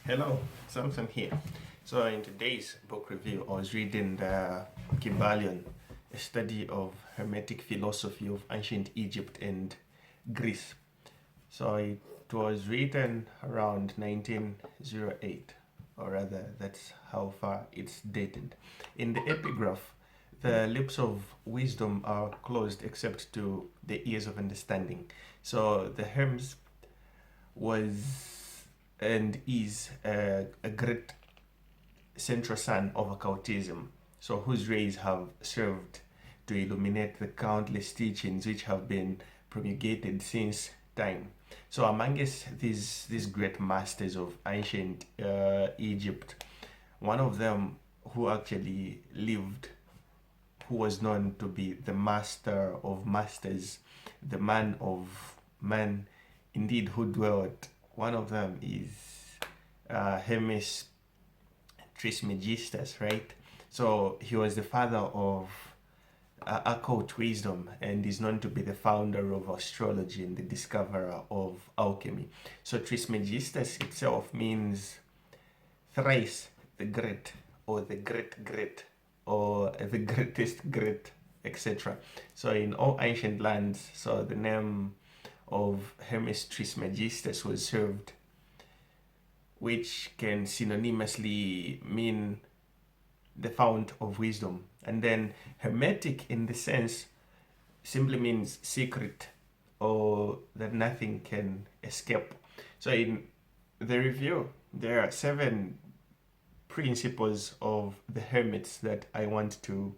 Hello, Samson here. So in today's book review, I was reading the Kybalion, a study of Hermetic philosophy of ancient Egypt and Greece. So it was written around 1908, or rather, that's how far it's dated. In the epigraph, the lips of wisdom are closed except to the ears of understanding. So the Hermes was and is a great central sun of occultism, so whose rays have served to illuminate the countless teachings which have been promulgated since time. So amongst these great masters of ancient Egypt, one of them who actually lived, who was known to be the master of masters, the man of man, indeed, who dwelt. One of them is Hermes Trismegistus, right? So he was the father of occult wisdom and is known to be the founder of astrology and the discoverer of alchemy. So Trismegistus itself means thrice the great, or the great, or the greatest great, etc. So in all ancient lands, so the name of Hermes Trismegistus was served, which can synonymously mean the fount of wisdom. And then Hermetic, in the sense, simply means secret, or that nothing can escape. So in the review, there are 7 principles of the hermits that I want to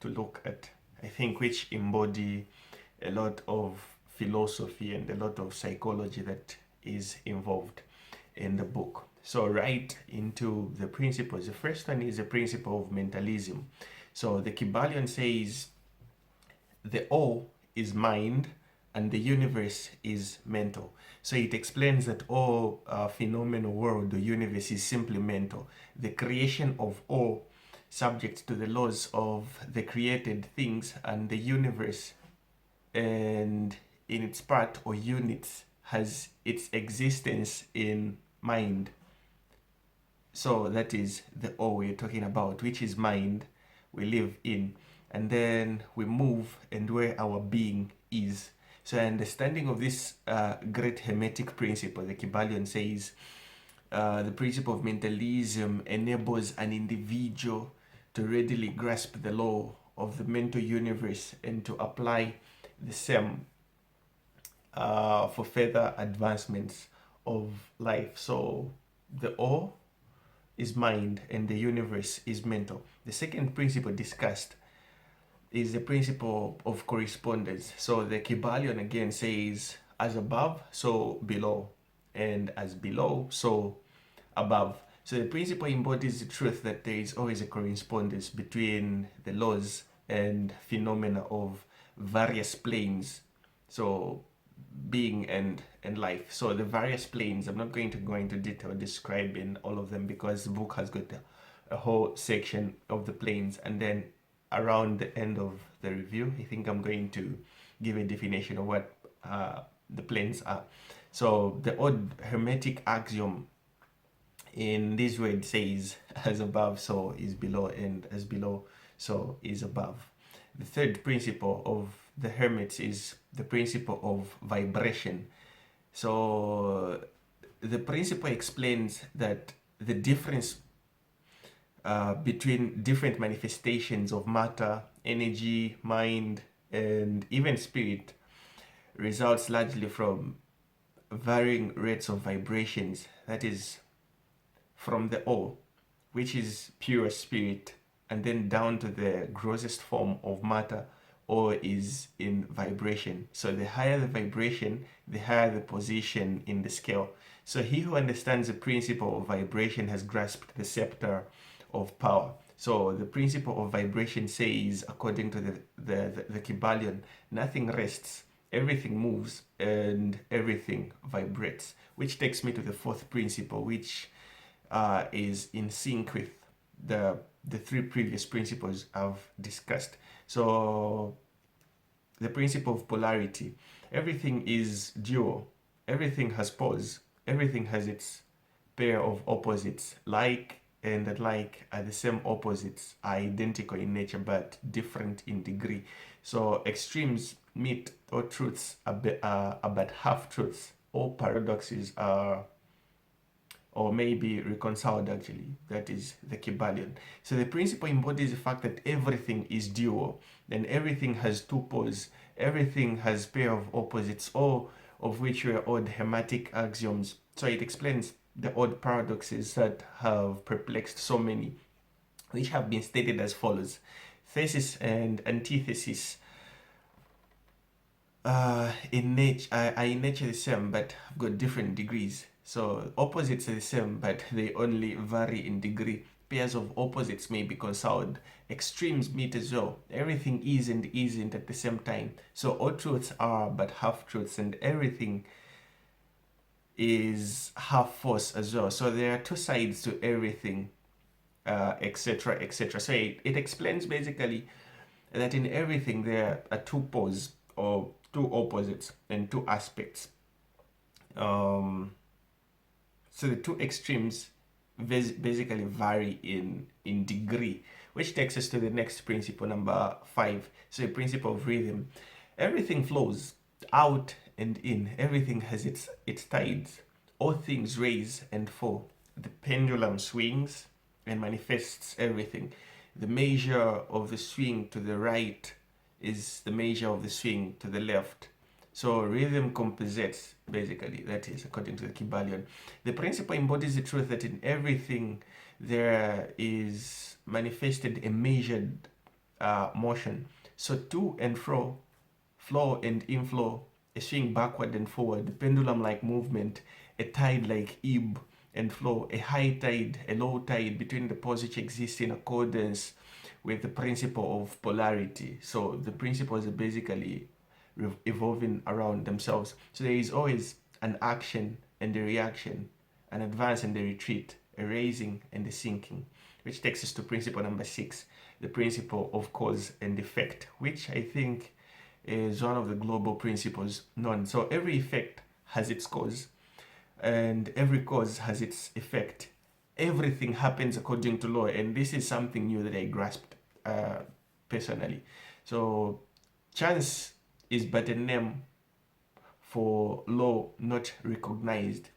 look at, I think, which embody a lot of philosophy and a lot of psychology that is involved in the book. So right into the principles. The first one is the principle of mentalism. So the Kybalion says the all is mind and the universe is mental. So it explains that all phenomenal world or universe is simply mental. The creation of all subject to the laws of the created things, and the universe and in its part or units has its existence in mind. So that is the all we're talking about, which is mind we live in, and then we move and where our being is. So understanding of this great hermetic principle, the Kybalion says the principle of mentalism enables an individual to readily grasp the law of the mental universe and to apply the same for further advancements of life. So the all is mind and the universe is mental. The second principle discussed is the principle of correspondence. So the Kybalion again says, as above, so below, and as below, so above. So the principle embodies the truth that there is always a correspondence between the laws and phenomena of various planes. So being and life. So the various planes, I'm not going to go into detail describing all of them because the book has got a whole section of the planes, and then around the end of the review, I think I'm going to give a definition of what the planes are. So the odd hermetic axiom in this way it says, as above, so is below, and as below, so is above. The third principle of the hermits is the principle of vibration. So the principle explains that the difference between different manifestations of matter, energy, mind, and even spirit results largely from varying rates of vibrations. That is, from the all, which is pure spirit, and then down to the grossest form of matter, or is in vibration. So the higher the vibration, the higher the position in the scale. So he who understands the principle of vibration has grasped the scepter of power. So the principle of vibration says, according to the Kybalion, nothing rests, everything moves, and everything vibrates. Which takes me to the fourth principle, which is in sync with the 3 previous principles I've discussed. So the principle of polarity. Everything is dual. Everything has poles. Everything has its pair of opposites. Like and like are the same opposites, are identical in nature but different in degree. So extremes meet, or truths are but half truths. All paradoxes are, or maybe reconciled actually. That is the Kybalion. So the principle embodies the fact that everything is dual, then everything has two poles, everything has pair of opposites, all of which were odd hermetic axioms. So it explains the odd paradoxes that have perplexed so many, which have been stated as follows. Thesis and antithesis are in nature the same, but have got different degrees. So opposites are the same, but they only vary in degree. Pairs of opposites may be consoled. Extremes meet as well. Everything is and isn't at the same time. So all truths are but half truths, and everything is half false as well. So there are two sides to everything, etc., etc. So it explains basically that in everything there are two poles, or two opposites, and two aspects. So the two extremes basically vary in degree, which takes us to the next principle, number 5. So the principle of rhythm. Everything flows out and in. Everything has its tides. All things rise and fall. The pendulum swings and manifests everything. The measure of the swing to the right is the measure of the swing to the left. So rhythm compensates, basically, that is according to the Kybalion. The principle embodies the truth that in everything there is manifested a measured motion. So to and fro, flow and inflow, a swing backward and forward, the pendulum-like movement, a tide like ebb and flow, a high tide, a low tide between the poles which exist in accordance with the principle of polarity. So the principles are basically evolving around themselves. So there is always an action and a reaction, an advance and a retreat, a raising and a sinking, which takes us to principle number 6, the principle of cause and effect, which I think is one of the global principles known. So every effect has its cause, and every cause has its effect. Everything happens according to law, and this is something new that I grasped personally. So chance is but a name for law not recognized.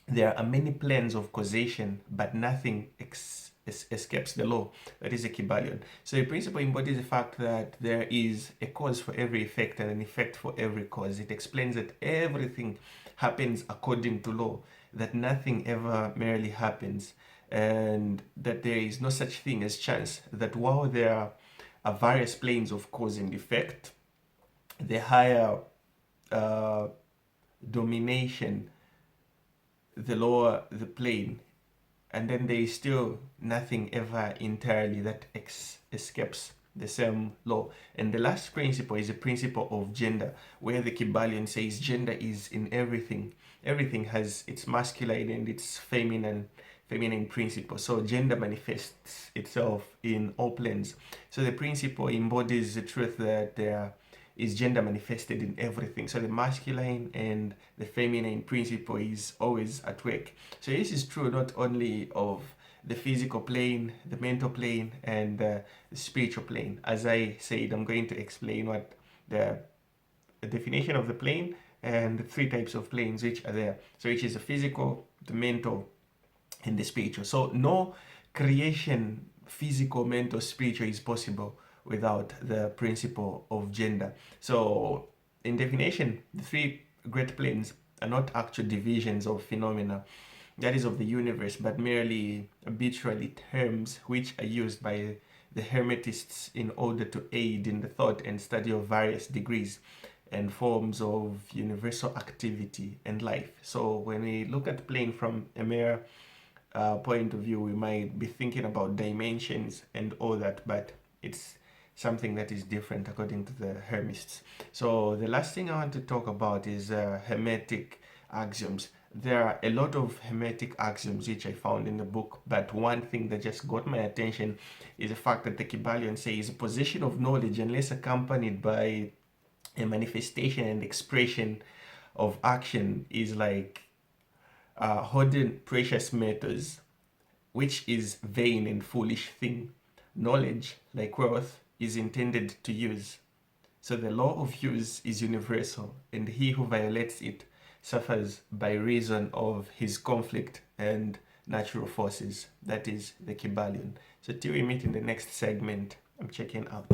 There are many planes of causation, but nothing escapes the law. That is a Kybalion. So the principle embodies the fact that there is a cause for every effect and an effect for every cause. It explains that everything happens according to law, that nothing ever merely happens, and that there is no such thing as chance, that while there are various planes of cause and effect, the higher domination, the lower the plane, and then there is still nothing ever entirely that escapes the same law. And the last principle is the principle of gender, where the Kybalion says gender is in everything. Everything has its masculine and its feminine principle. So gender manifests itself in all planes. So the principle embodies the truth that there is gender manifested in everything. So the masculine and the feminine principle is always at work. So this is true not only of the physical plane, the mental plane, and the spiritual plane. As I said, I'm going to explain what the definition of the plane and the 3 types of planes which are there. So which is the physical, the mental, and the spiritual. So no creation, physical, mental, spiritual, is possible without the principle of gender. So in definition, the 3 great planes are not actual divisions of phenomena, that is of the universe, but merely arbitrary terms which are used by the Hermetists in order to aid in the thought and study of various degrees and forms of universal activity and life. So when we look at plane from a mere point of view, we might be thinking about dimensions and all that, but it's something that is different according to the Hermists. So the last thing I want to talk about is Hermetic axioms. There are a lot of Hermetic axioms which I found in the book, but one thing that just got my attention is the fact that the Kybalion says a position of knowledge, unless accompanied by a manifestation and expression of action, is like hoarding precious metals, which is vain and foolish thing. Knowledge, like wealth, is intended to use. So the law of use is universal, and he who violates it suffers by reason of his conflict and natural forces. That is the Kybalion. So till we meet in the next segment, I'm checking out.